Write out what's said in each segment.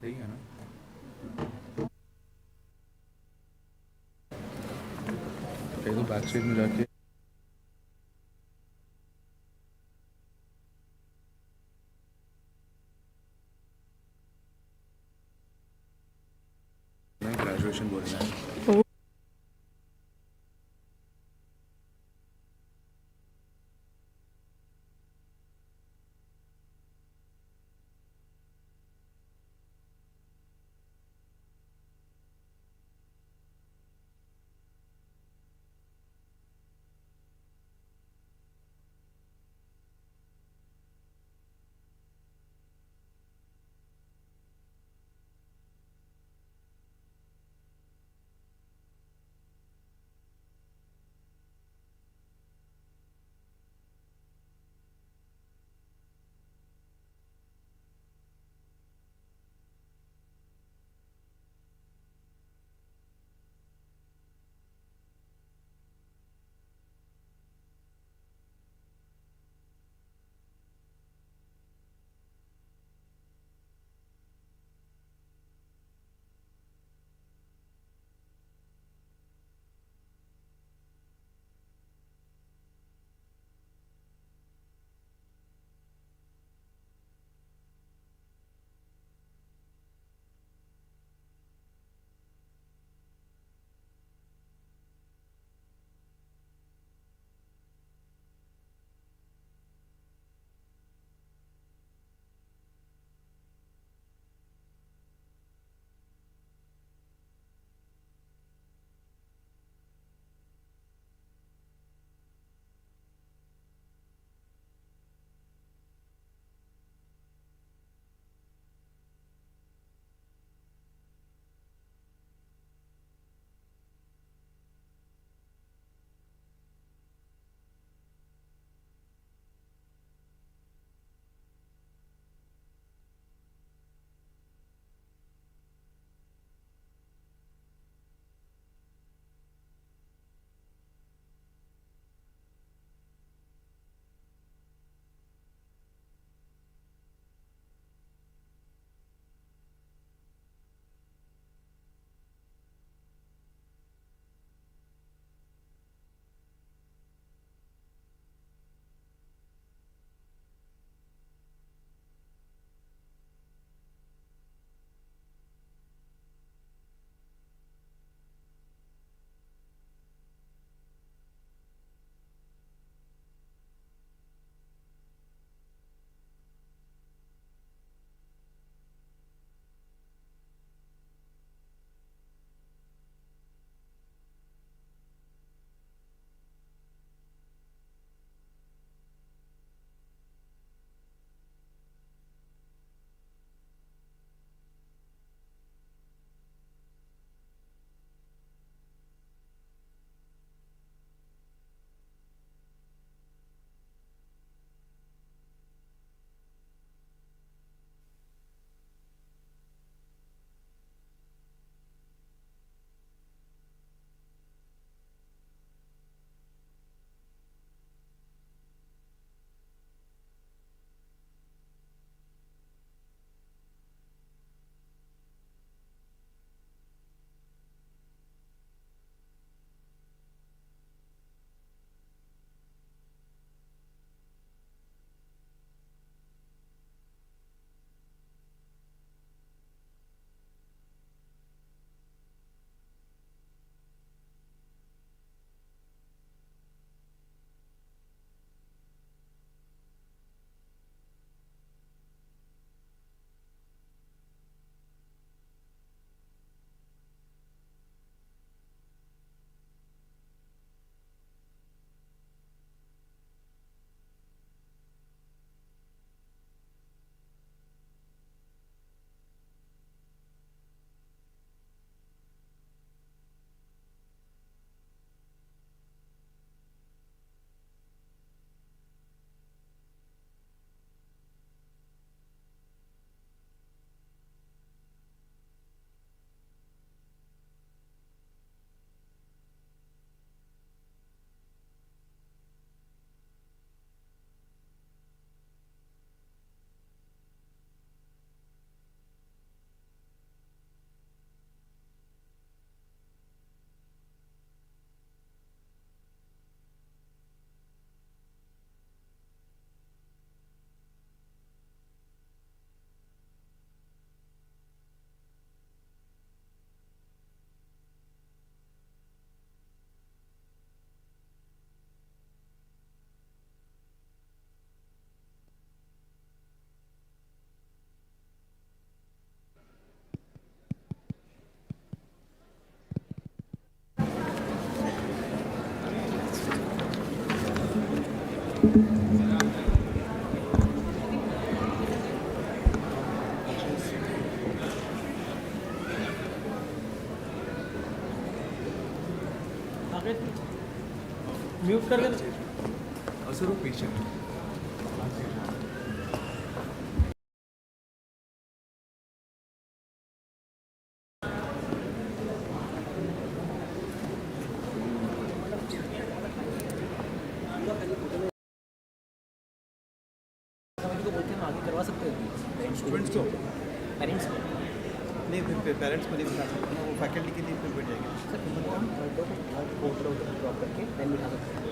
सही है ना? कहीं तो बैक साइड में जाके ग्रेजुएशन बोलना है। म्यूट कर देना। सर वो पीछे आगे करवा सकते हैं स्टूडेंट्स को पेरेंट्स को। नहीं, फिर पेरेंट्स को नहीं बिठा सकते, वो फैकल्टी के लिए फिर बैठ जाएंगे। सर फोटो ड्रॉप करके देन बिठा सकते हैं।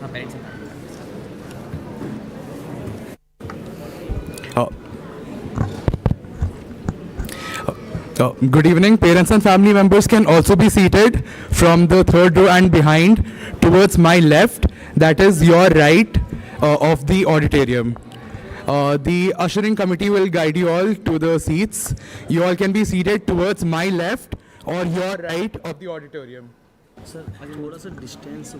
हाँ parents Good evening. Parents and family members can also be seated from the third row and behind towards my left, that is your right of the auditorium. The ushering committee will guide you all to the seats. You all can be seated towards my left or your right of the auditorium. Sir थोड़ा सा distance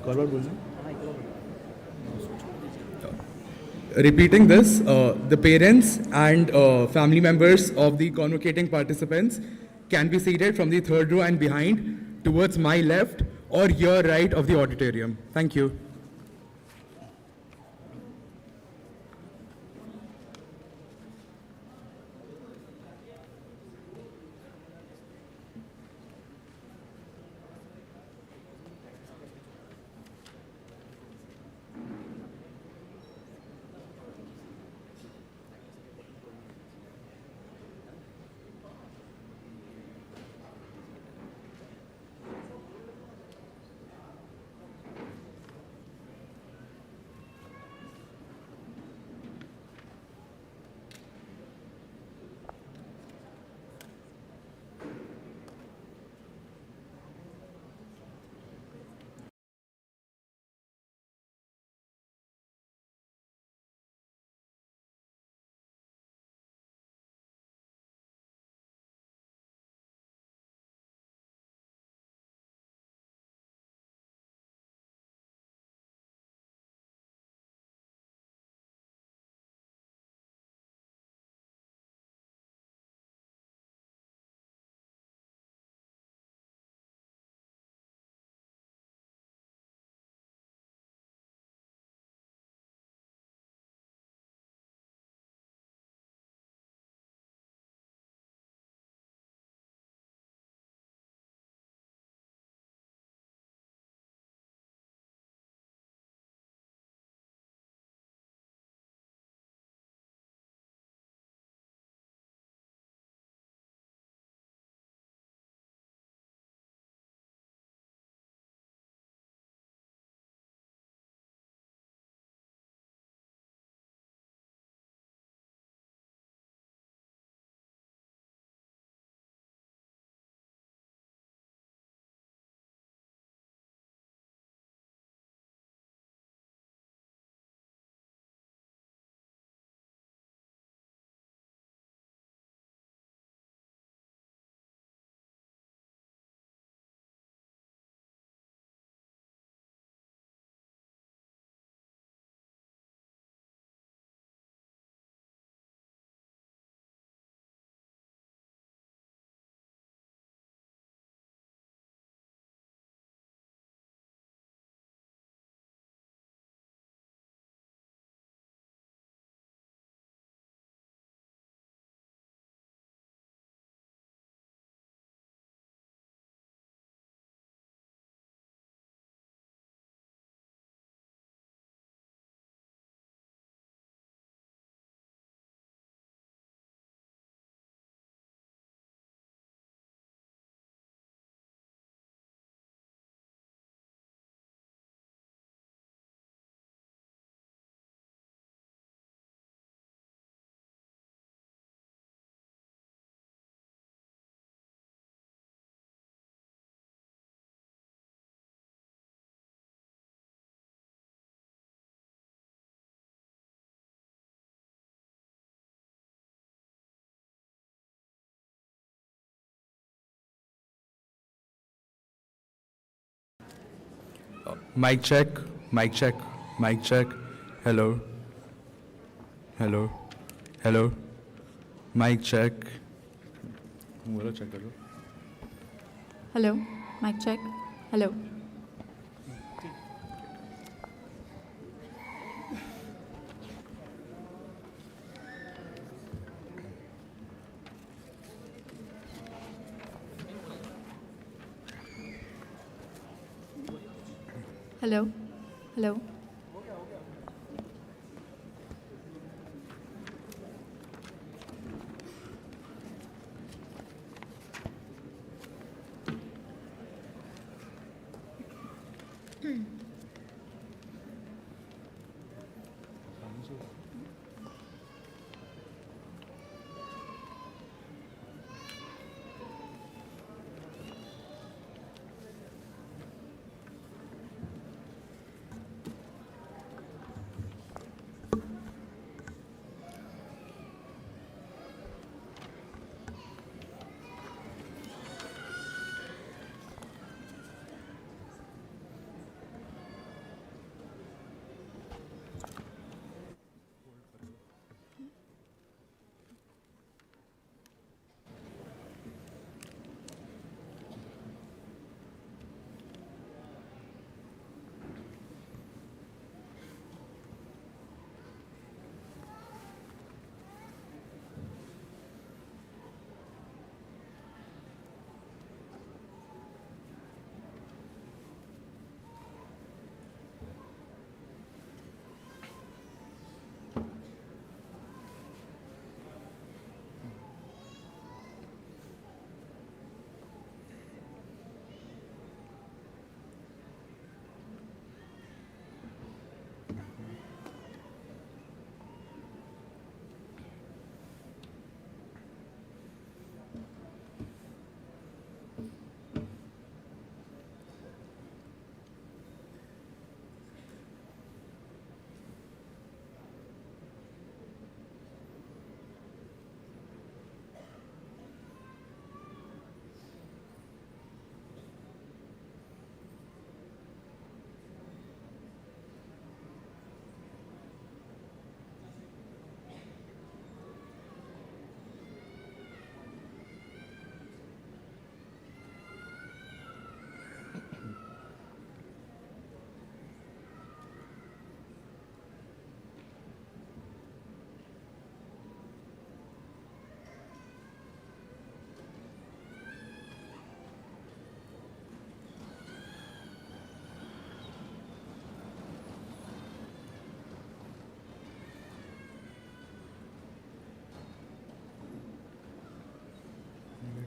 बार बोलना Repeating this, the parents and family members of the convocating participants can be seated from the third row and behind towards my left or your right of the auditorium. Thank you. Mic check, mic check, mic check. Hello. Hello. Hello. Mic check. बोलो check करो Hello, mic check. Hello. Hello. Hello.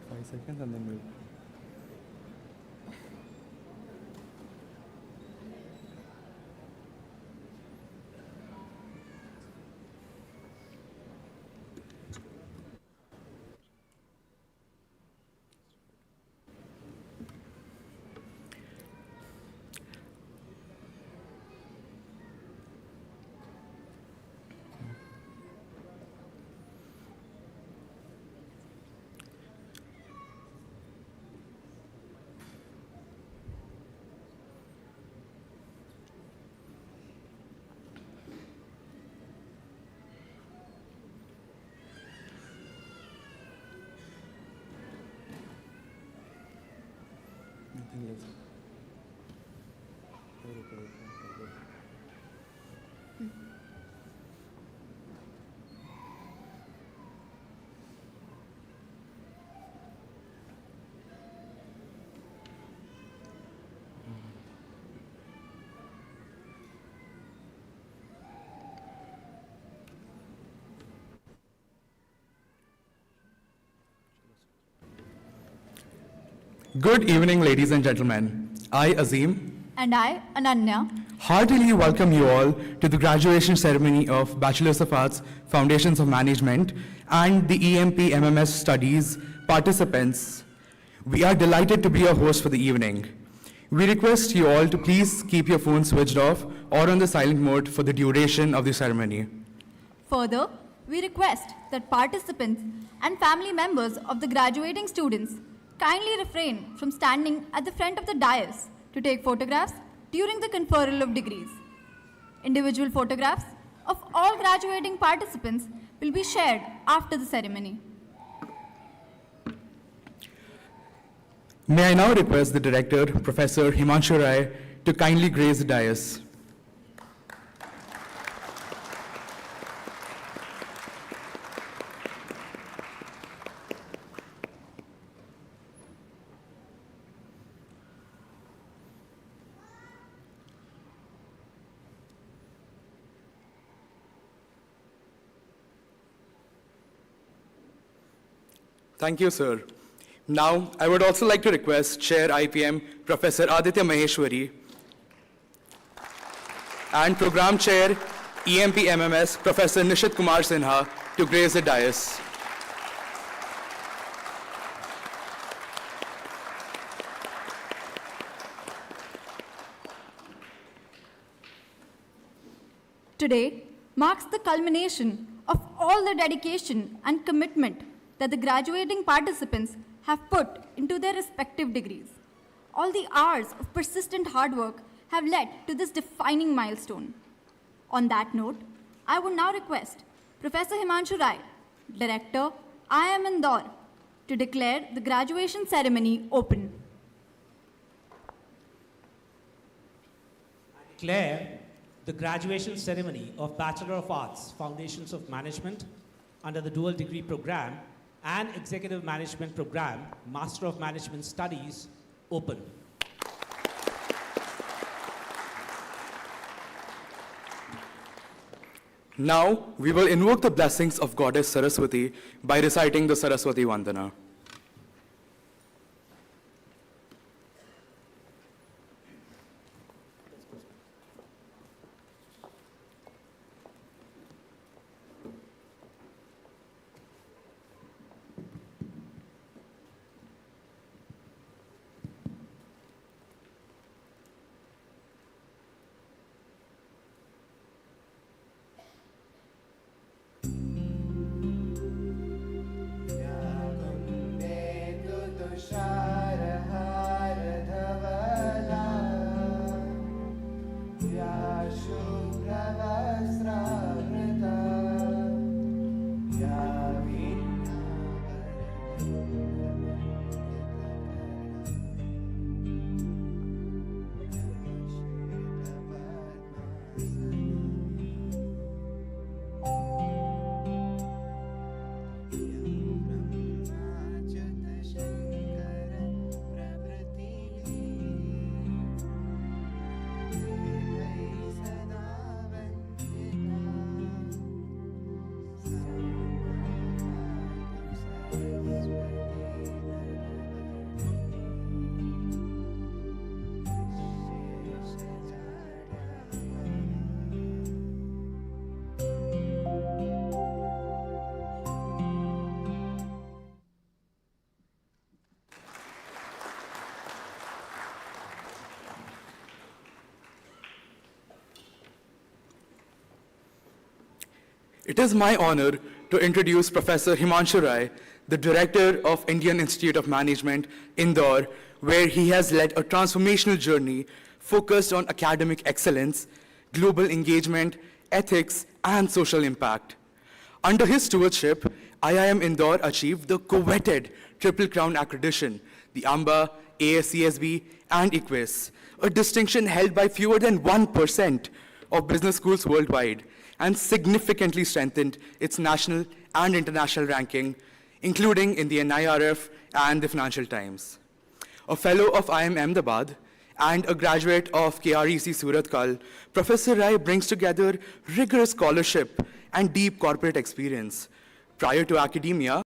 5 seconds and then we'll. Nothing less. Good evening, ladies and gentlemen. I, Azim, And I, Ananya, heartily welcome you all to the graduation ceremony of Bachelors of Arts, Foundations of Management, and the EMP-MMS studies participants. We are delighted to be your host for the evening. We request you all to please keep your phones switched off or on the silent mode for the duration of the ceremony. further, we request that participants and family members of the graduating students kindly refrain from standing at the front of the dais to take photographs during the conferral of degrees. Individual photographs of all graduating participants will be shared after the ceremony. May I now request the Director, Professor Himanshu Rai, to kindly grace the dais. Thank you, sir. Now, I would also like to request Chair IPM, Professor Aditya Maheshwari, and Program Chair, EMP-MMS, Professor Nishit Kumar Sinha, to grace the dais. Today marks the culmination of all the dedication and commitment that the graduating participants have put into their respective degrees. All the hours of persistent hard work have led to this defining milestone. On that note, I would now request Professor Himanshu Rai, Director, IIM Indore, to declare the graduation ceremony open. Declare the graduation ceremony of Bachelor of Arts, Foundations of Management under the dual degree program and Executive Management program, Master of Management Studies, open. Now, we will invoke the blessings of Goddess Saraswati by reciting the Saraswati Vandana. It is my honor to introduce Professor Himanshu Rai, the Director of Indian Institute of Management, Indore, where he has led a transformational journey focused on academic excellence, global engagement, ethics, and social impact. Under his stewardship, IIM Indore achieved the coveted Triple Crown accreditation, the AMBA, ASCSB, and EQUIS, a distinction held by fewer than 1% of business schools worldwide, and significantly strengthened its national and international ranking, including in the NIRF and the Financial Times. A fellow of IIM Ahmedabad and a graduate of KREC Surathkal, Professor Rai brings together rigorous scholarship and deep corporate experience. Prior to academia,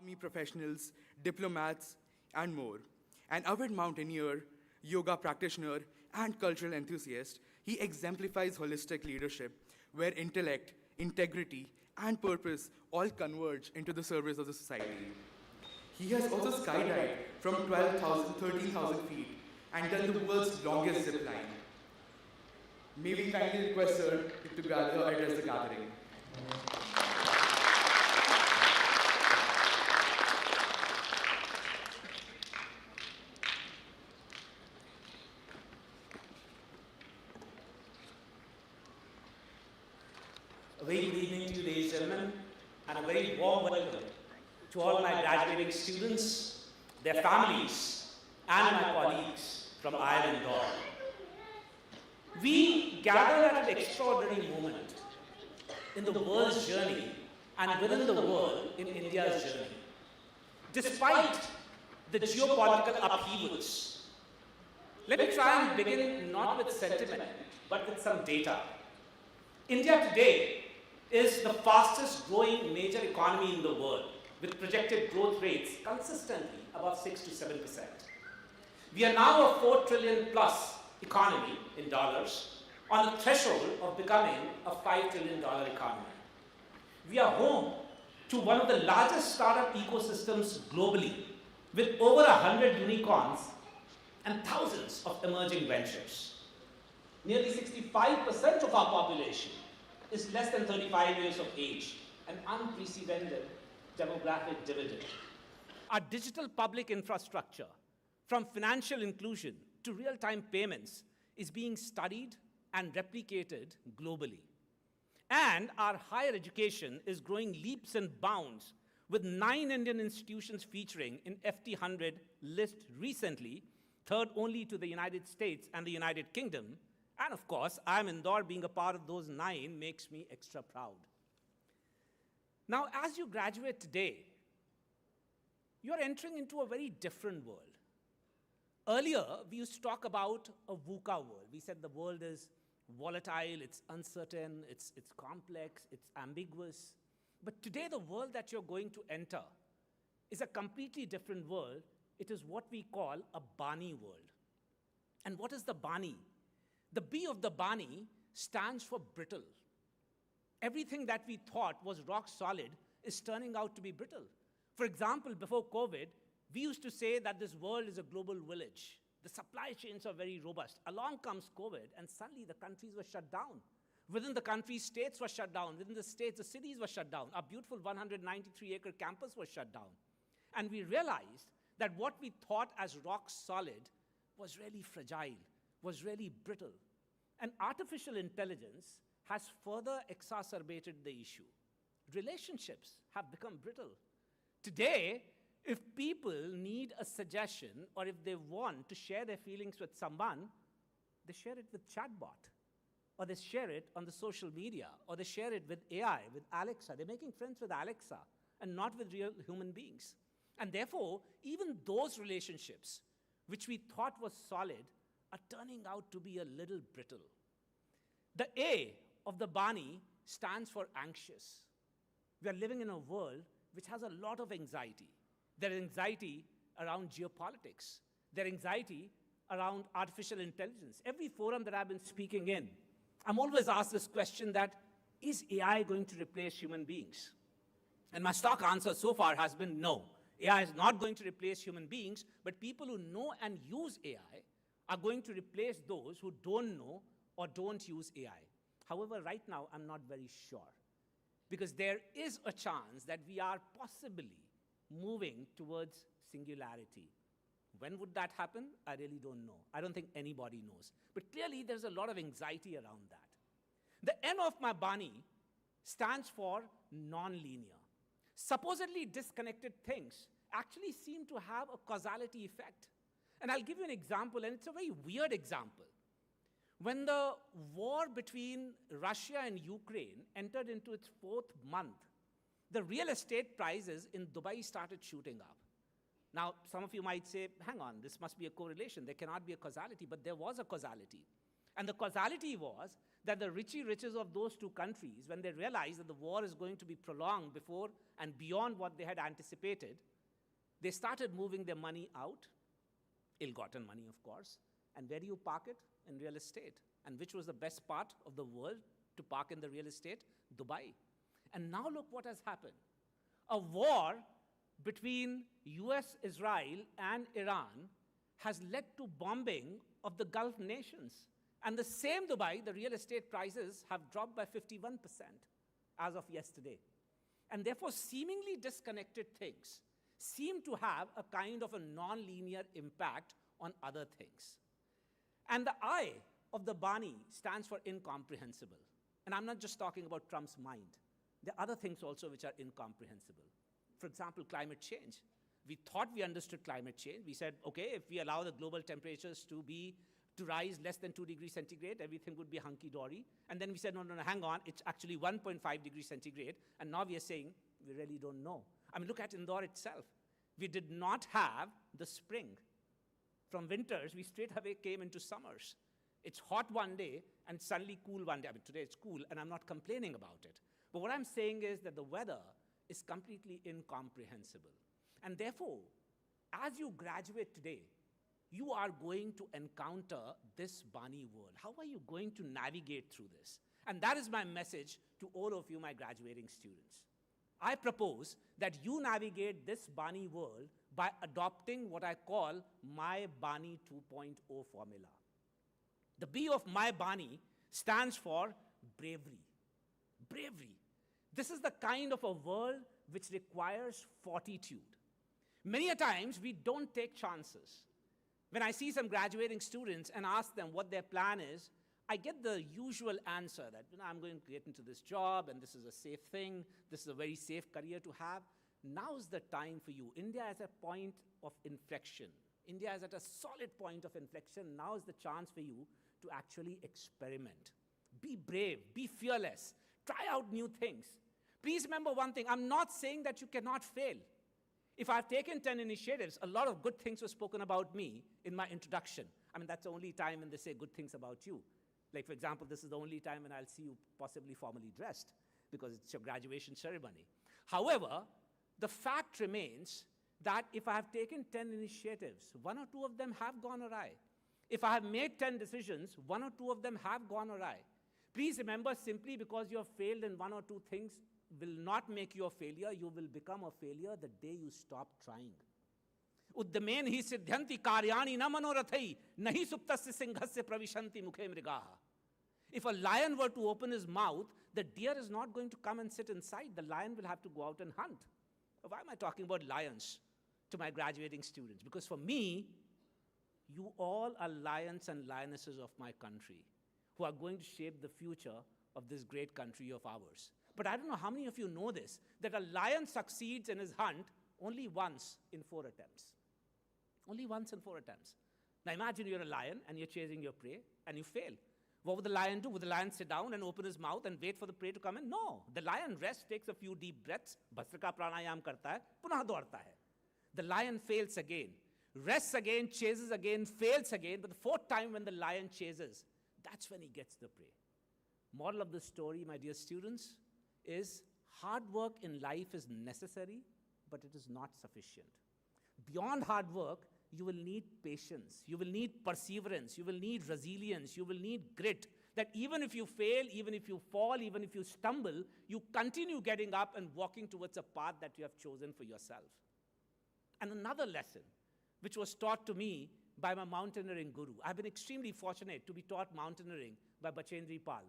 army professionals, diplomats, and more. An avid mountaineer, yoga practitioner, and cultural enthusiast, he exemplifies holistic leadership where intellect, integrity, and purpose all converge into the service of the society. He has also skydived from 12,000, 13,000 feet and done the world's longest zip line. May we kindly request sir to address the gathering. A very good evening to you, ladies and gentlemen, and a very warm welcome to all my graduating students, their families, and my colleagues from IIM Indore. We gather at an extraordinary moment in the world's journey and within the world in India's journey. Despite the geopolitical upheavals, let me try and begin not with sentiment, but with some data. India today is the fastest growing major economy in the world, with projected growth rates consistently above 6 to 7%. We are now a 4 trillion plus economy in dollars, on the threshold of becoming a $5 trillion economy. We are home to one of the largest startup ecosystems globally, with over 100 unicorns and thousands of emerging ventures. Nearly 65% of our population is less than 35 years of age, an unprecedented demographic dividend. Our digital public infrastructure, from financial inclusion to real-time payments, is being studied and replicated globally. And our higher education is growing leaps and bounds, with 9 Indian institutions featuring in FT 100 list recently, third only to the United States and the United Kingdom. And of course, IIM Indore being a part of those 9 makes me extra proud. Now, as you graduate today, you're entering into a very different world. Earlier, we used to talk about a VUCA world. We said the world is volatile, it's uncertain, it's complex, it's ambiguous. But today, the world that you're going to enter is a completely different world. It is what we call a Bani world. And what is the Bani? The B of the Bani stands for brittle. everything that we thought was rock solid is turning out to be brittle. For example, before COVID, we used to say that this world is a global village. The supply chains are very robust. Along comes COVID, and suddenly the countries were shut down. Within the country, states were shut down. Within the states, the cities were shut down. Our beautiful 193-acre campus was shut down. And we realized that what we thought as rock solid was really fragile, was really brittle. And artificial intelligence has further exacerbated the issue. Relationships have become brittle. Today, if people need a suggestion or if they want to share their feelings with someone, they share it with chatbot, or they share it on the social media, or they share it with AI, with Alexa. They're making friends with Alexa and not with real human beings. And therefore, even those relationships, which we thought was solid, are turning out to be a little brittle. The A of the Bani stands for anxious. We are living in a world which has a lot of anxiety. There is anxiety around geopolitics. There is anxiety around artificial intelligence. Every forum that I've been speaking in, I'm always asked this question that, is AI going to replace human beings? And my stock answer so far has been no. AI is not going to replace human beings, but people who know and use AI are going to replace those who don't know or don't use AI. However, right now, I'm not very sure, because there is a chance that we are possibly moving towards singularity. When would that happen? I really don't know. I don't think anybody knows. But clearly, there's a lot of anxiety around that. The N of my Bani stands for nonlinear. Supposedly disconnected things actually seem to have a causality effect. And I'll give you an example, and it's a very weird example. When the war between Russia and Ukraine entered into its 4th month, the real estate prices in Dubai started shooting up. Now, some of you might say, hang on, this must be a correlation. There cannot be a causality, but there was a causality. And the causality was that the richy riches of those two countries, when they realized that the war is going to be prolonged before and beyond what they had anticipated, they started moving their money out, ill-gotten money, of course. And where do you park it? In real estate. And which was the best part of the world to park in the real estate? Dubai. And now look what has happened. A war between US, Israel, and Iran has led to bombing of the Gulf nations. And the same Dubai, the real estate prices have dropped by 51% as of yesterday. And therefore, seemingly disconnected things seem to have a kind of a non-linear impact on other things. And the I of the Bani stands for incomprehensible. And I'm not just talking about Trump's mind. There are other things also which are incomprehensible. For example, climate change. We thought we understood climate change. We said, okay, if we allow the global temperatures to rise less than 2 degrees centigrade, everything would be hunky-dory. And then we said, no, hang on, it's actually 1.5 degrees centigrade. And now we are saying, we really don't know. I mean, look at Indore itself. We did not have the spring. From winters, we straight away came into summers. It's hot one day and suddenly cool one day. I mean, today it's cool, and I'm not complaining about it. But what I'm saying is that the weather is completely incomprehensible. And therefore, as you graduate today, you are going to encounter this Bani world. How are you going to navigate through this? And that is my message to all of you, my graduating students. I propose that you navigate this Bani world by adopting what I call my Bani 2.0 formula. The B of my Bani stands for bravery. Bravery. This is the kind of a world which requires fortitude. Many a times, we don't take chances. When I see some graduating students and ask them what their plan is, I get the usual answer that, I'm going to get into this job, and this is a safe thing, this is a very safe career to have. Now's the time for you. India is at a point of inflection. India is at a solid point of inflection. Now is the chance for you to actually experiment. Be brave, be fearless, try out new things. Please remember one thing, I'm not saying that you cannot fail. If I've taken 10 initiatives, a lot of good things were spoken about me in my introduction. I mean, that's the only time when they say good things about you. Like, for example, this is the only time when I'll see you possibly formally dressed, because it's your graduation ceremony. However, the fact remains that if I have taken 10 initiatives, 1 or 2 of them have gone awry. If I have made 10 decisions, 1 or 2 of them have gone awry. Please remember, simply because you have failed in one or two things will not make you a failure. You will become a failure the day you stop trying. Uddhamen hi siddhyanti karyani na manorathai nahi suptasya singhasya pravishanti mukhe mrigaha. If a lion were to open his mouth, the deer is not going to come and sit inside. The lion will have to go out and hunt. Why am I talking about lions to my graduating students? Because for me, you all are lions and lionesses of my country who are going to shape the future of this great country of ours. But I don't know how many of you know this, that a lion succeeds in his hunt only once in 4 attempts. Only once in 4 attempts. Now imagine you're a lion and you're chasing your prey and you fail. What would the lion do? Would the lion sit down and open his mouth and wait for the prey to come in? No. The lion rests, takes a few deep breaths, Bhastrika pranayam karta hai, punah daudta hai. The lion fails again, rests again, chases again, fails again, but the 4th time when the lion chases, that's when he gets the prey. Moral of the story, my dear students, is hard work in life is necessary, but it is not sufficient. Beyond hard work, you will need patience, you will need perseverance, you will need resilience, you will need grit, that even if you fail, even if you fall, even if you stumble, you continue getting up and walking towards a path that you have chosen for yourself. And another lesson, which was taught to me by my mountaineering guru. I've been extremely fortunate to be taught mountaineering by Bachendri Pal,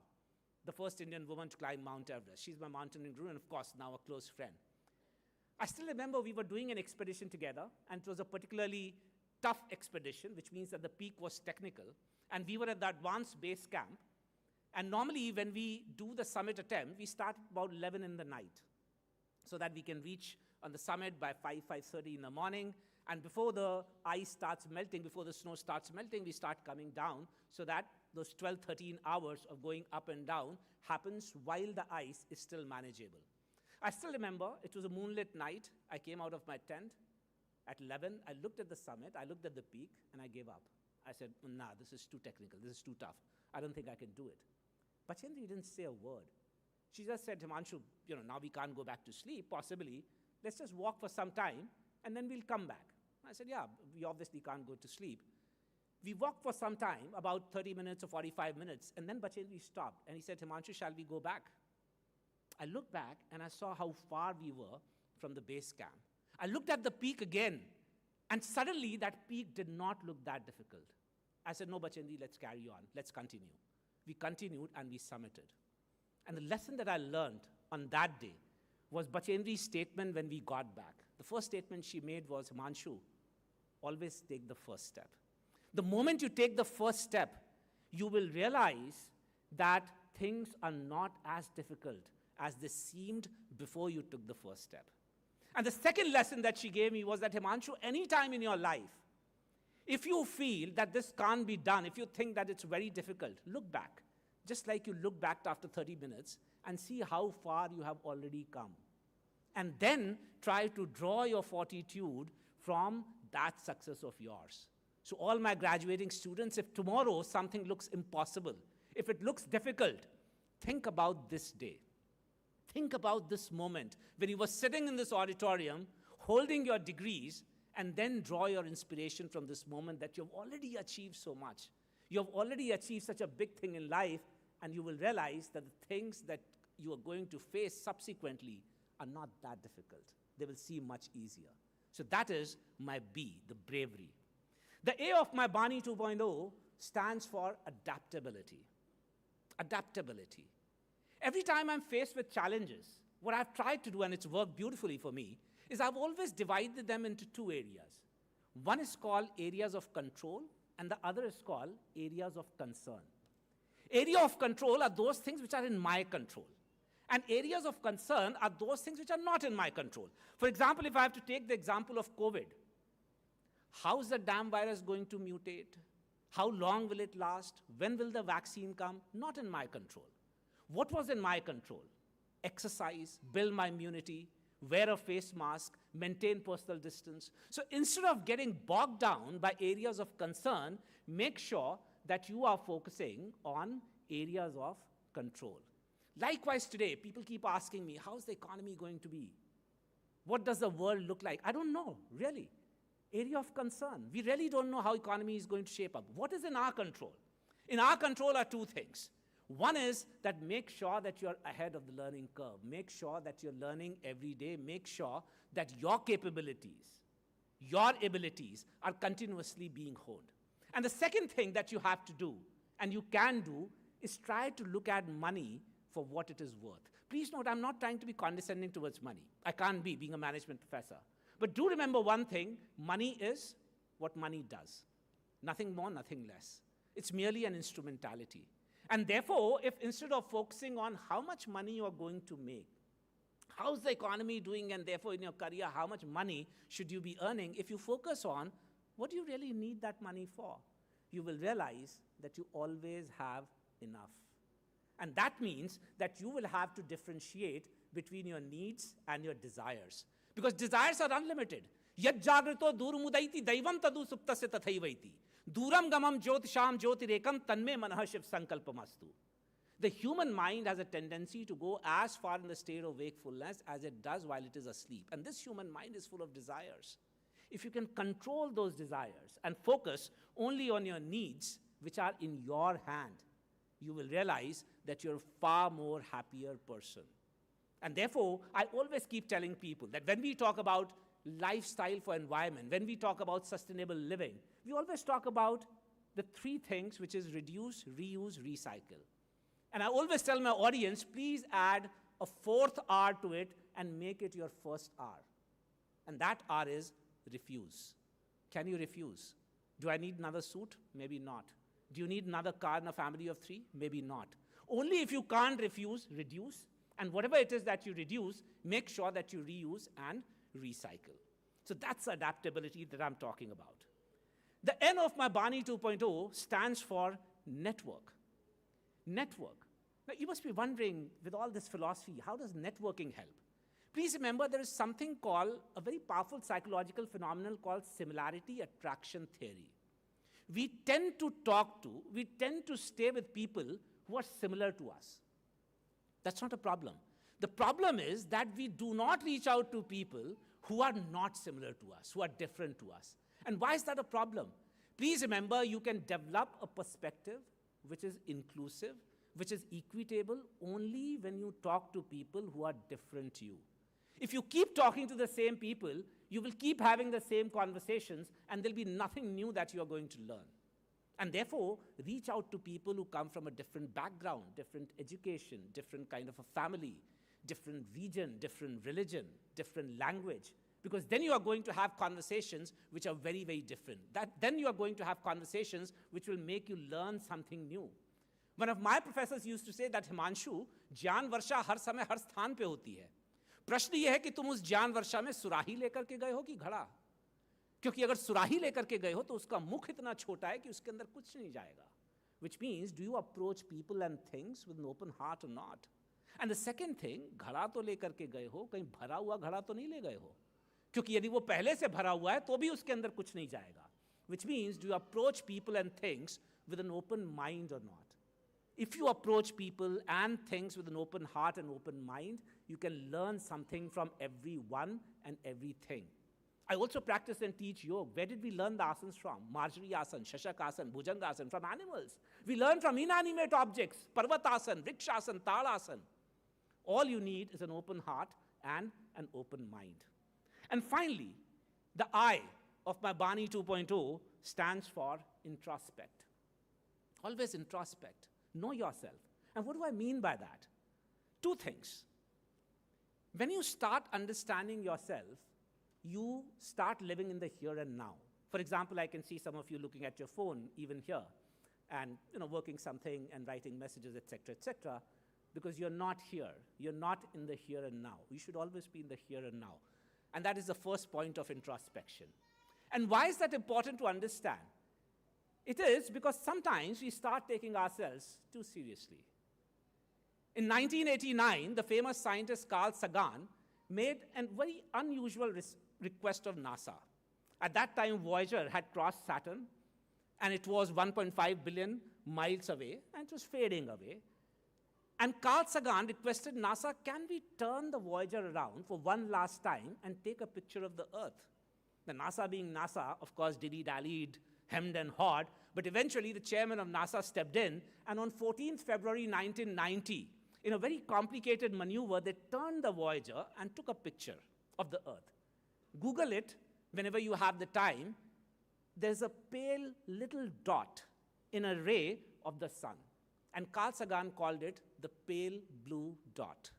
the first Indian woman to climb Mount Everest. She's my mountaineering guru and, of course, now a close friend. I still remember we were doing an expedition together, and it was a particularly tough expedition, which means that the peak was technical, and we were at the advanced base camp. And normally, when we do the summit attempt, we start about 11 in the night, so that we can reach on the summit by 5:30 in the morning. And before the ice starts melting, before the snow starts melting, we start coming down, so that those 12, 13 hours of going up and down happens while the ice is still manageable. I still remember, it was a moonlit night. I came out of my tent at 11. I looked at the summit, I looked at the peak, and I gave up. I said, nah, this is too technical, this is too tough. I don't think I can do it. But Chandri didn't say a word. She just said, Himanshu, now we can't go back to sleep, possibly. Let's just walk for some time, and then we'll come back. I said, yeah, we obviously can't go to sleep. We walked for some time, about 30 minutes or 45 minutes, and then Bachendri stopped, and he said, Himanshu, shall we go back? I looked back, and I saw how far we were from the base camp. I looked at the peak again, and suddenly that peak did not look that difficult. I said, no, Bachendri, let's carry on. Let's continue. We continued, and we summited. And the lesson that I learned on that day was Bachendri's statement when we got back. The first statement she made was, Himanshu, always take the first step. The moment you take the first step, you will realize that things are not as difficult as they seemed before you took the first step. And the second lesson that she gave me was that, Himanshu, any time in your life, if you feel that this can't be done, if you think that it's very difficult, look back. Just like you look back after 30 minutes and see how far you have already come. And then try to draw your fortitude from that success of yours. So all my graduating students, if tomorrow something looks impossible, if it looks difficult, think about this day. Think about this moment when you were sitting in this auditorium, holding your degrees, and then draw your inspiration from this moment that you've already achieved so much. You have already achieved such a big thing in life, and you will realize that the things that you are going to face subsequently are not that difficult. They will seem much easier. So that is my B, the bravery. The A of my Bani 2.0 stands for adaptability. Adaptability. Every time I'm faced with challenges, what I've tried to do, and it's worked beautifully for me, is I've always divided them into 2 areas. One is called areas of control, and the other is called areas of concern. Area of control are those things which are in my control. And areas of concern are those things which are not in my control. For example, if I have to take the example of COVID, how is the damn virus going to mutate? How long will it last? When will the vaccine come? Not in my control. What was in my control? Exercise, build my immunity, wear a face mask, maintain personal distance. So instead of getting bogged down by areas of concern, make sure that you are focusing on areas of control. Likewise today, people keep asking me, how's the economy going to be? What does the world look like? I don't know, really. Area of concern. We really don't know how economy is going to shape up. What is in our control? In our control are 2 things. One is that make sure that you're ahead of the learning curve. Make sure that you're learning every day. Make sure that your capabilities, your abilities are continuously being honed. And the second thing that you have to do, and you can do, is try to look at money for what it is worth. Please note, I'm not trying to be condescending towards money. I can't be, being a management professor. But do remember one thing, money is what money does. Nothing more, nothing less. It's merely an instrumentality. And therefore, if instead of focusing on how much money you are going to make, how's the economy doing, and therefore in your career, how much money should you be earning, if you focus on what do you really need that money for, you will realize that you always have enough. And that means that you will have to differentiate between your needs and your desires. Because desires are unlimited. Yad jagrito durmudaiti daivam tadu suptasya tathaivaiti. Duram gamam jyotisham jyotirekam tanme manah shiv sankalpamastu. The human mind has a tendency to go as far in the state of wakefulness as it does while it is asleep. And this human mind is full of desires. If you can control those desires and focus only on your needs, which are in your hand, you will realize that you're a far more happier person. And therefore, I always keep telling people that when we talk about lifestyle for environment, when we talk about sustainable living, we always talk about the three things, which is reduce, reuse, recycle. And I always tell my audience, please add a fourth R to it and make it your first R. And that R is refuse. Can you refuse? Do I need another suit? Maybe not. Do you need another car in a family of 3? Maybe not. Only if you can't refuse, reduce. And whatever it is that you reduce, make sure that you reuse and recycle. So that's adaptability that I'm talking about. The N of my Bani 2.0 stands for network. Network. Now, you must be wondering, with all this philosophy, how does networking help? Please remember, there is something called a very powerful psychological phenomenon called similarity attraction theory. We tend to stay with people who are similar to us. That's not a problem. The problem is that we do not reach out to people who are not similar to us, who are different to us. And why is that a problem? Please remember, you can develop a perspective which is inclusive, which is equitable, only when you talk to people who are different to you. If you keep talking to the same people, you will keep having the same conversations, and there'll be nothing new that you are going to learn. And therefore, reach out to people who come from a different background, different education, different kind of a family, different region, different religion, different language, because then you are going to have conversations which are very, very different. Then you are going to have conversations which will make you learn something new. One of my professors used to say that, Himanshu, ज्ञान वर्षा हर समय हर स्थान पे होती है. प्रश्न यह है कि तुम उस ज्ञान वर्षा में सुराही लेकर के गए हो कि घड़ा? क्योंकि अगर सुराही लेकर के गए हो तो उसका मुख इतना छोटा है कि उसके अंदर कुछ नहीं जाएगा. Which means, do you approach people and things with an open heart or not? And the second thing, घड़ा तो लेकर के गए हो, कहीं भरा हुआ घड़ा तो नहीं ले गए हो. क्योंकि यदि वो पहले से भरा हुआ है तो भी उसके अंदर कुछ नहीं जाएगा. Which means, do you approach people and things with an open mind or not? If you approach people and things with an open heart and open mind, you can learn something from everyone and everything. I also practice and teach yoga. Where did we learn the asanas from? Marjari asana, Shashak asana, Bhujanga asana, from animals. We learn from inanimate objects, Parvatasana, Vrikshasana, Talasana. All you need is an open heart and an open mind. And finally, the I of my Bani 2.0 stands for introspect. Always introspect. Know yourself. And what do I mean by that? Two things. When you start understanding yourself, you start living in the here and now. For example, I can see some of you looking at your phone, even here, and working something and writing messages, etc., because you're not here. You're not in the here and now. You should always be in the here and now. And that is the first point of introspection. And why is that important to understand? It is because sometimes we start taking ourselves too seriously. In 1989, the famous scientist Carl Sagan made a very unusual request of NASA. At that time, Voyager had crossed Saturn, and it was 1.5 billion miles away, and it was fading away. And Carl Sagan requested NASA, can we turn the Voyager around for one last time and take a picture of the Earth? The NASA being NASA, of course, dilly-dallied, hemmed and hawed, but eventually the chairman of NASA stepped in, and on 14th February 1990, in a very complicated maneuver, they turned the Voyager and took a picture of the Earth. Google it whenever you have the time. There's a pale little dot in a ray of the sun. And Carl Sagan called it the pale blue dot.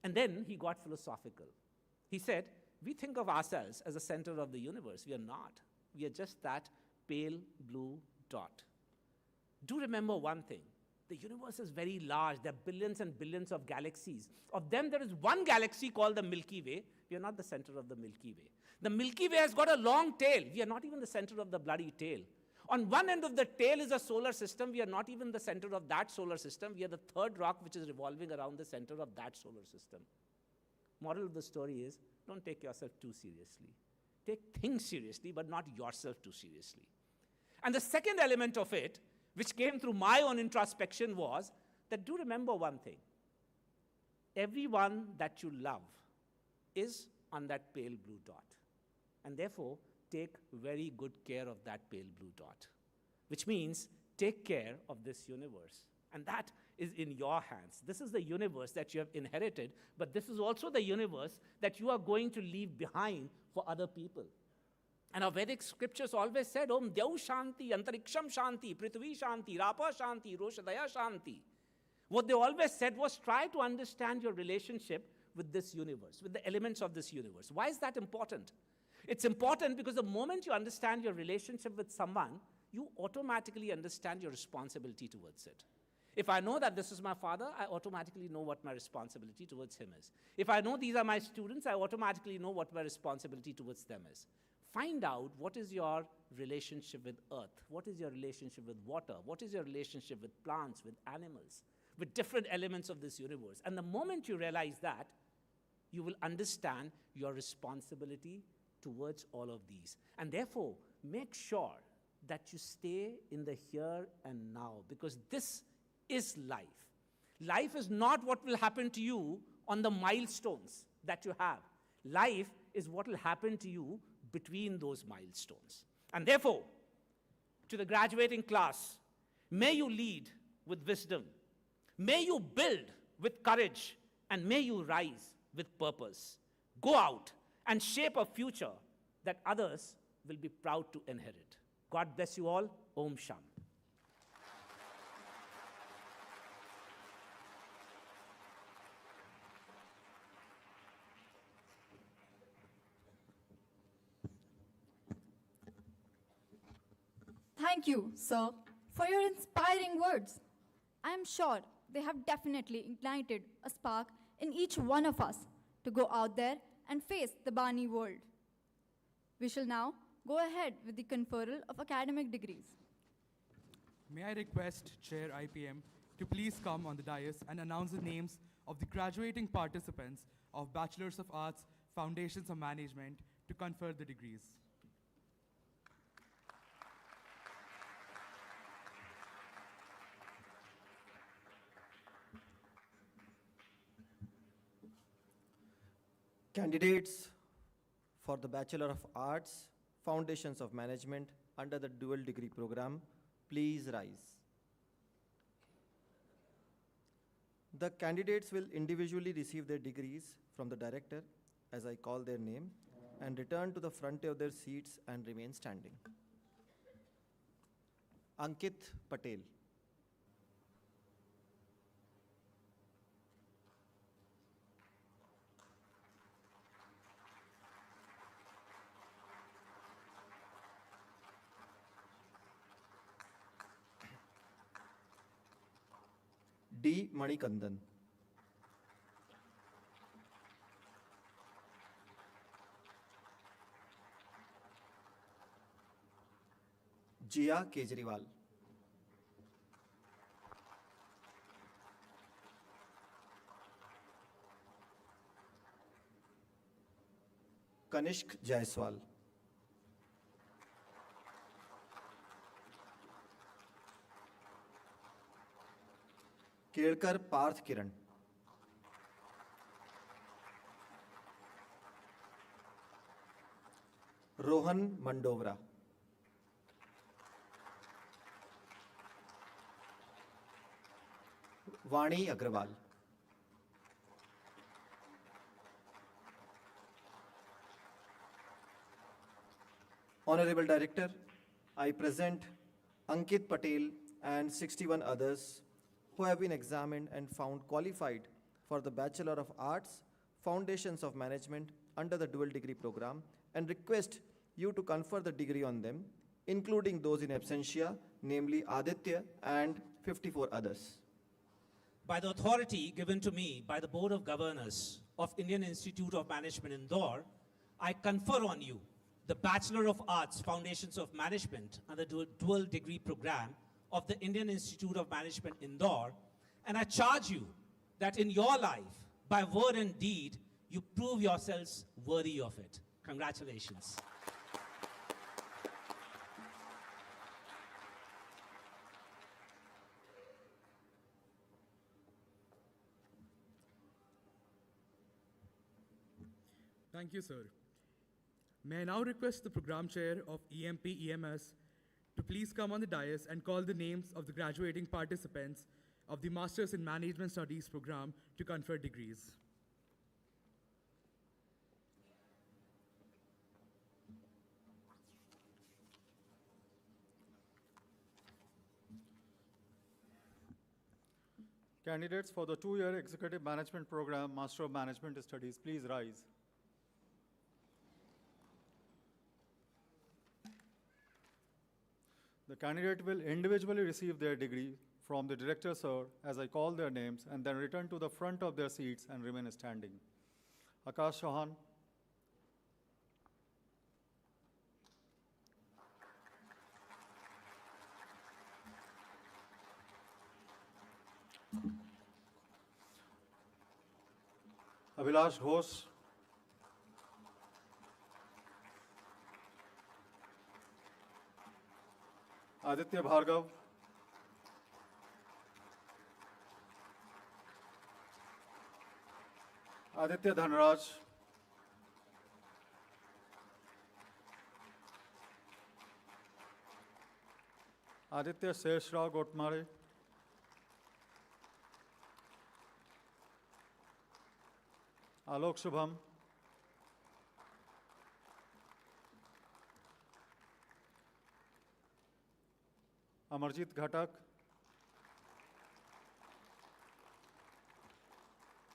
And then he got philosophical. He said, we think of ourselves as the center of the universe. We are not. We are just that pale blue dot. Do remember one thing. The universe is very large. There are billions and billions of galaxies. Of them, there is one galaxy called the Milky Way. We are not the center of the Milky Way. The Milky Way has got a long tail. We are not even the center of the bloody tail. On one end of the tail is a solar system. We are not even the center of that solar system. We are the third rock which is revolving around the center of that solar system. Moral of the story is, don't take yourself too seriously. Take things seriously, but not yourself too seriously. And the second element of it, which came through my own introspection, was that do remember one thing. Everyone that you love is on that pale blue dot. And therefore, take very good care of that pale blue dot, which means take care of this universe. And that is in your hands. This is the universe that you have inherited, but this is also the universe that you are going to leave behind for other people. And our Vedic scriptures always said, Om Dyau Shanti, Antariksham Shanti, Prithvi Shanti, Rapa Shanti, Roshadaya Shanti. What they always said was try to understand your relationship with this universe, with the elements of this universe. Why is that important? It's important because the moment you understand your relationship with someone, you automatically understand your responsibility towards it. If I know that this is my father, I automatically know what my responsibility towards him is. If I know these are my students, I automatically know what my responsibility towards them is. Find out what is your relationship with earth, what is your relationship with water, what is your relationship with plants, with animals, with different elements of this universe. And the moment you realize that, you will understand your responsibility towards all of these. And therefore, make sure that you stay in the here and now, because this is life. Life is not what will happen to you on the milestones that you have. Life is what will happen to you between those milestones. And therefore, to the graduating class, may you lead with wisdom, may you build with courage, and may you rise with purpose. Go out and shape a future that others will be proud to inherit. God bless you all. Om Sham. Thank you, sir, for your inspiring words. I am sure they have definitely ignited a spark in each one of us to go out there and face the Barney world. We shall now go ahead with the conferral of academic degrees. May I request Chair IPM to please come on the dais and announce the names of the graduating participants of Bachelors of Arts, Foundations of Management to confer the degrees. Candidates for the Bachelor of Arts, Foundations of Management under the dual degree program, please rise. The candidates will individually receive their degrees from the director, as I call their name, and return to the front of their seats and remain standing. Ankit Patel. D. Manikandan. Jia Kejriwal. Kanishk Jaiswal. Kelkar Partha Kiran. Rohan Mandowara. Vani Agrawal. Honorable Director, I present Ankit Patel and 61 others who have been examined and found qualified for the Bachelor of Arts, Foundations of Management under the dual degree program and request you to confer the degree on them, including those in absentia, namely Aditya and 54 others. By the authority given to me by the Board of Governors of Indian Institute of Management Indore, I confer on you the Bachelor of Arts, Foundations of Management and the dual degree program of the Indian Institute of Management Indore, and I charge you that in your life, by word and deed, you prove yourselves worthy of it. Congratulations. Thank you, sir. May I now request the program chair of EMP-MMS to please come on the dais and call the names of the graduating participants of the Masters in Management Studies program to confer degrees. Candidates for the 2-year Executive Management Program, Master of Management Studies, please rise. The candidate will individually receive their degree from the director, sir, as I call their names, and then return to the front of their seats and remain standing. Akash Chauhan. Abhilash Ghosh. Aditya Bhargav. Aditya Dhanraj. Aditya Seshra Gotmare. Alok Shubham. Amarjit Ghatak.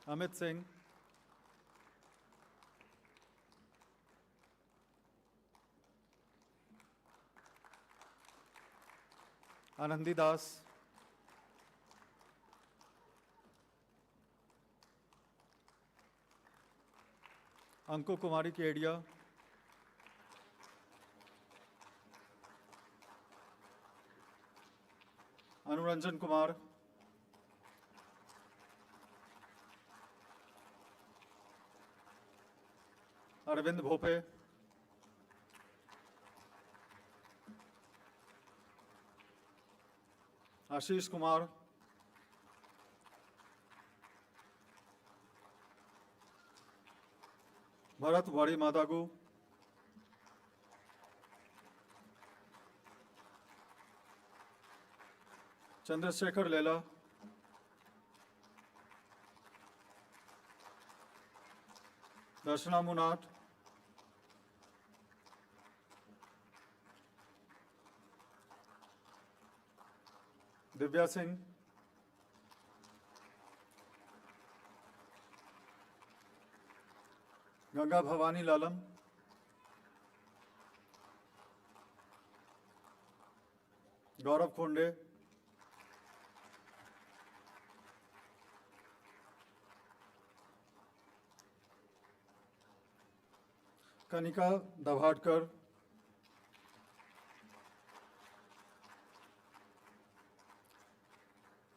Amit Singh. Anandi Das. Anku Kumari Kedia. Anuranjan Kumar. Arvind Bhope. Ashish Kumar. Bharat Wari Madagu. Chandrasekhar Lela. Darshana Munat. Divya Singh. Ganga Bhavani Lalam. Gaurav Khonde. Kanika Davadkar.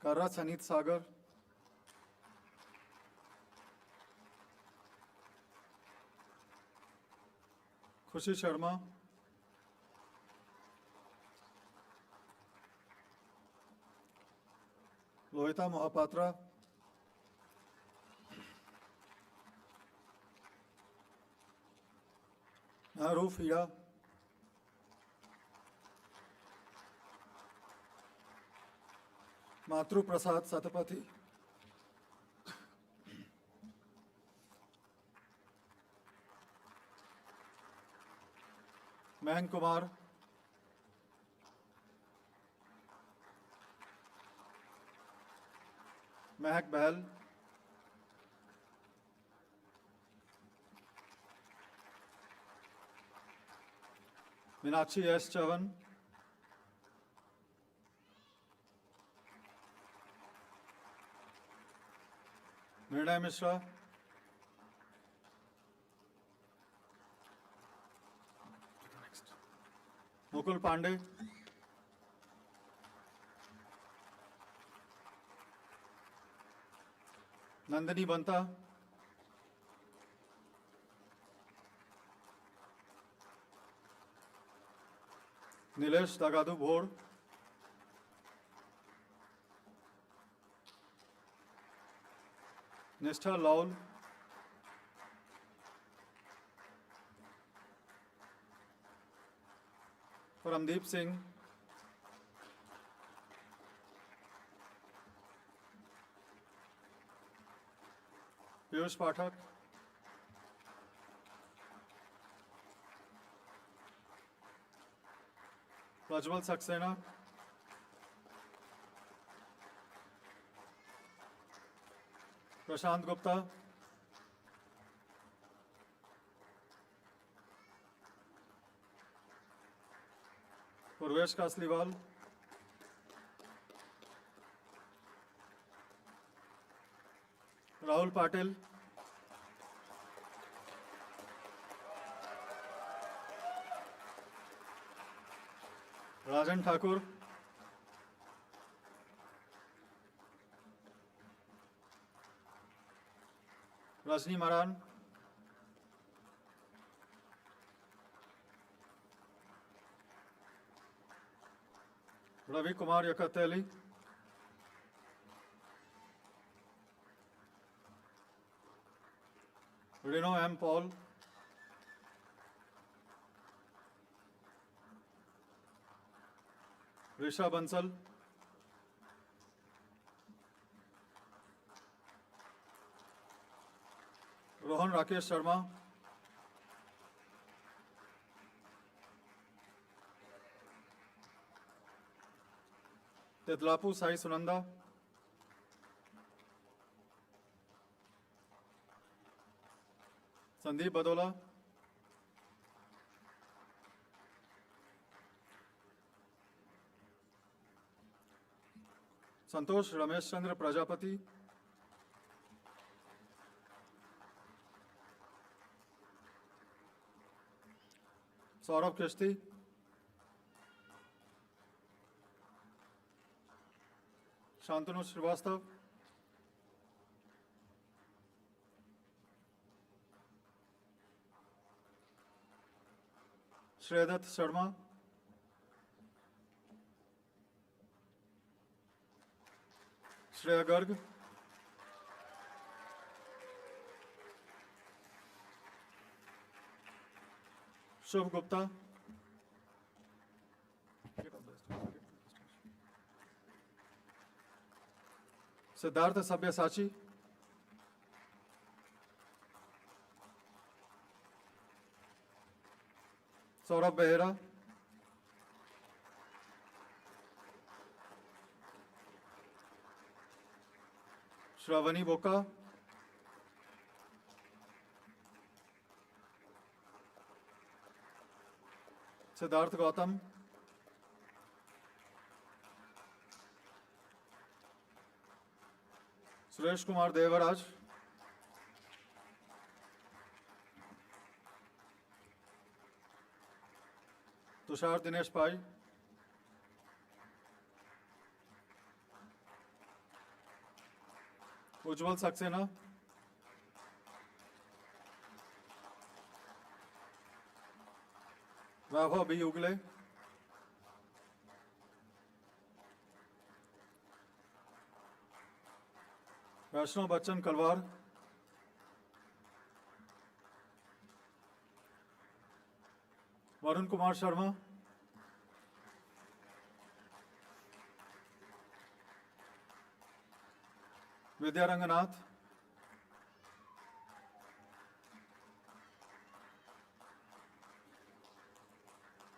Kara Sanit Sagar. Khushi Sharma. Lohita Mohapatra. Aruf Hira. Matru Prasad Satapathy. महंग कुमार, महक बहल, Meenakshi S Chyavan, निर्णय मिश्रा, मुकुल पांडे, नंदिनी बंता, Nilesh Dagadu Bhor, Nishtha Laul, Paramdeep Singh, Piyush Pathak, Prajwal Saxena, Prashant Gupta, Purvesh Kasliwal, Rahul Patil, Rajan Thakur, Rajni Maran, Ravi Kumar Yakteli, Rino M Paul, Risha Bansal, Rohan Rakesh Sharma, Titlapu Sai Sunanda, Sandeep Badola, Santosh Ramesh Chandra Prajapati, Saurabh Kishti, Shantanu Srivastava, श्रेयदत्त Sharma, Shreya Garg, शुभ गुप्ता, सिद्धार्थ सब्यसाची, सौरभ बेहरा, श्रावणी बोका, सिद्धार्थ गौतम, सुरेश कुमार देवराज, तुषार दिनेश पाई, उज्जवल सक्सेना, वैभव B उगले, वैष्णव बच्चन कलवार, वरुण कुमार शर्मा, विद्या Ranganath,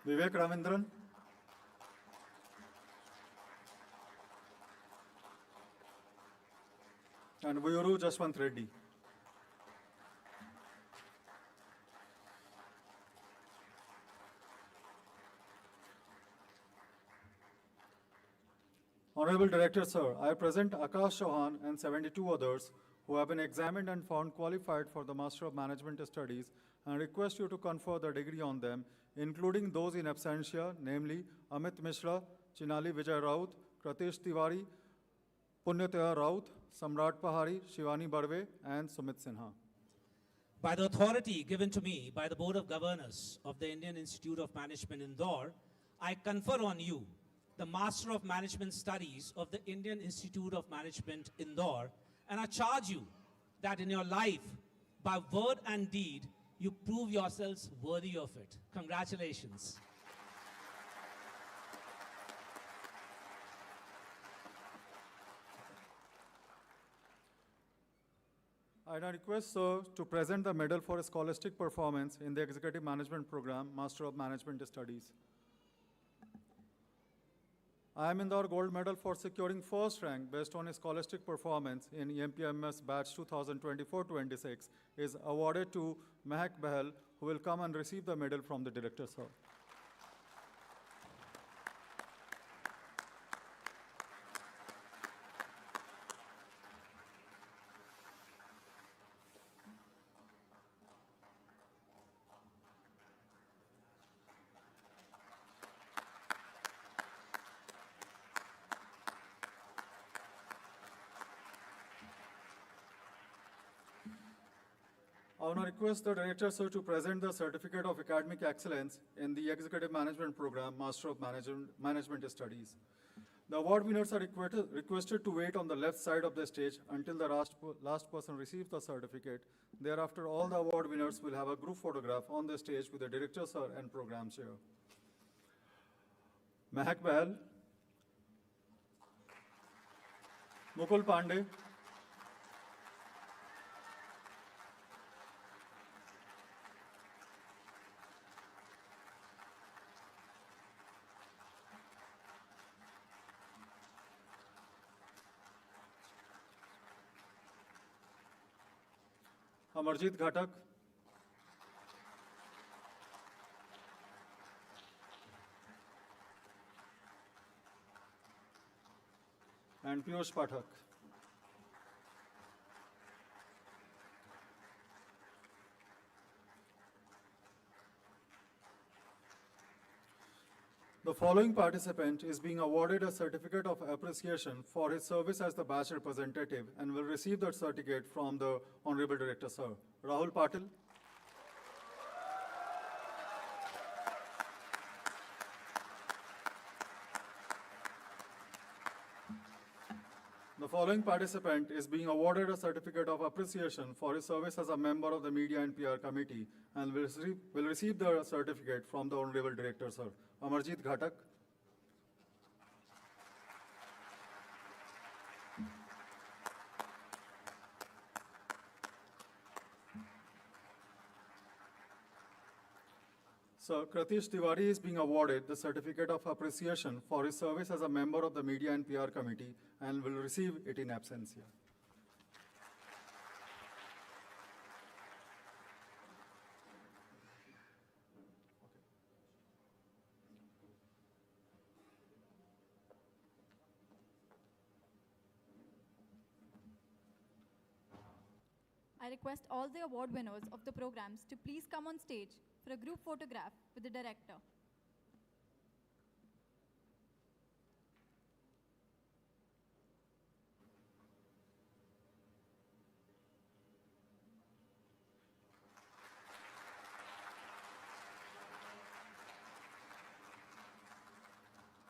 Vivek Ravindran, and Vuyuru Jaswant Reddy. Honorable Director, sir, I present Akash Chauhan and 72 others who have been examined and found qualified for the Master of Management Studies and request you to confer the degree on them, including those in absentia, namely Amit Mishra, Chinali Vijay Raut, Kratish Tiwari, Punyataya Raut, Samrat Pahari, Shivani Barve, and Sumit Sinha. By the authority given to me by the Board of Governors of the Indian Institute of Management Indore, I confer on you the Master of Management Studies of the Indian Institute of Management Indore, and I charge you that in your life, by word and deed, you prove yourselves worthy of it. Congratulations. I now request, sir, to present the medal for scholastic performance in the Executive Management Program, Master of Management Studies. IIM Indore Gold Medal for securing first rank based on his scholastic performance in EMP-MMS batch 2024-26 is awarded to Mehak Bahal, who will come and receive the medal from the director, sir. I will now request the Director, sir, to present the Certificate of Academic Excellence in the Executive Management Program, Master of Management Studies. The award winners are requested to wait on the left side of the stage until the last person receives the certificate. Thereafter, all the award winners will have a group photograph on the stage with the Director, sir, and Program Chair. Mehak Bahal, Mukul Pandey, Amarjit Ghatak, and Piyush Pathak. The following participant is being awarded a certificate of appreciation for his service as the batch representative and will receive that certificate from the Honorable Director, sir. Rahul Patil. The following participant is being awarded a certificate of appreciation for his service as a member of the Media and PR Committee and will receive the certificate from the Honorable Director, sir. Amarjit Ghatak. Sir, Kratish Tiwari is being awarded the Certificate of Appreciation for his service as a member of the Media and PR Committee and will receive it in absentia. I request all the award winners of the programs to please come on stage for a group photograph with the director.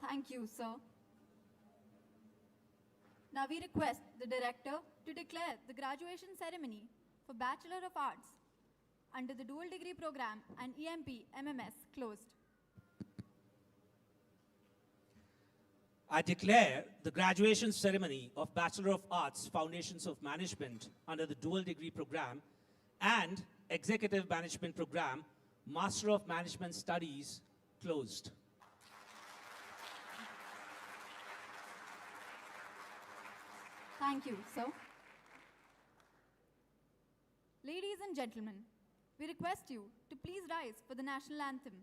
Thank you, sir. Now we request the director to declare the graduation ceremony for Bachelor of Arts under the dual degree program and EMP-MMS closed. I declare the graduation ceremony of Bachelor of Arts, Foundations of Management under the dual degree program and Executive Management program, Master of Management Studies closed. Thank you, sir. Ladies and gentlemen, we request you to please rise for the national anthem.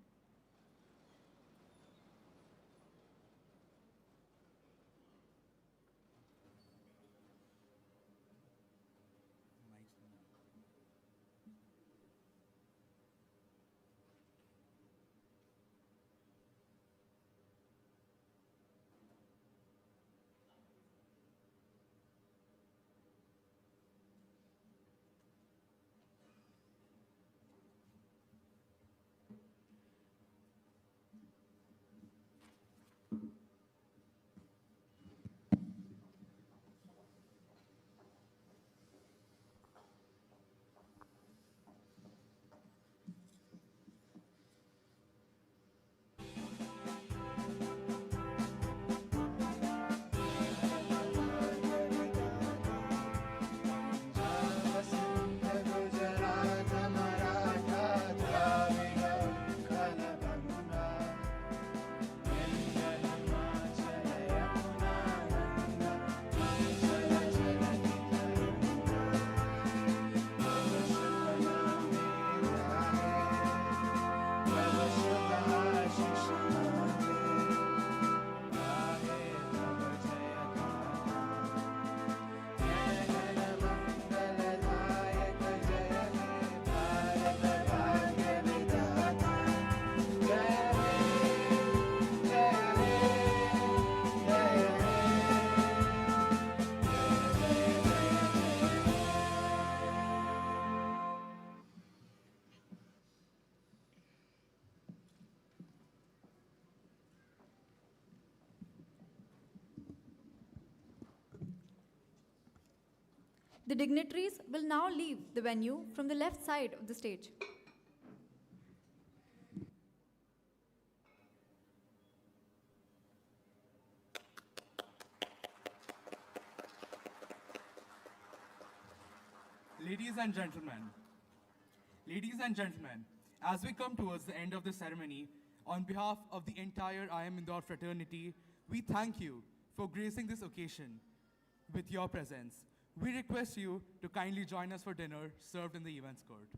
The dignitaries will now leave the venue from the left side of the stage. Ladies and gentlemen, as we come towards the end of the ceremony, on behalf of the entire IIM Indore fraternity, we thank you for gracing this occasion with your presence. We request you to kindly join us for dinner served in the events court.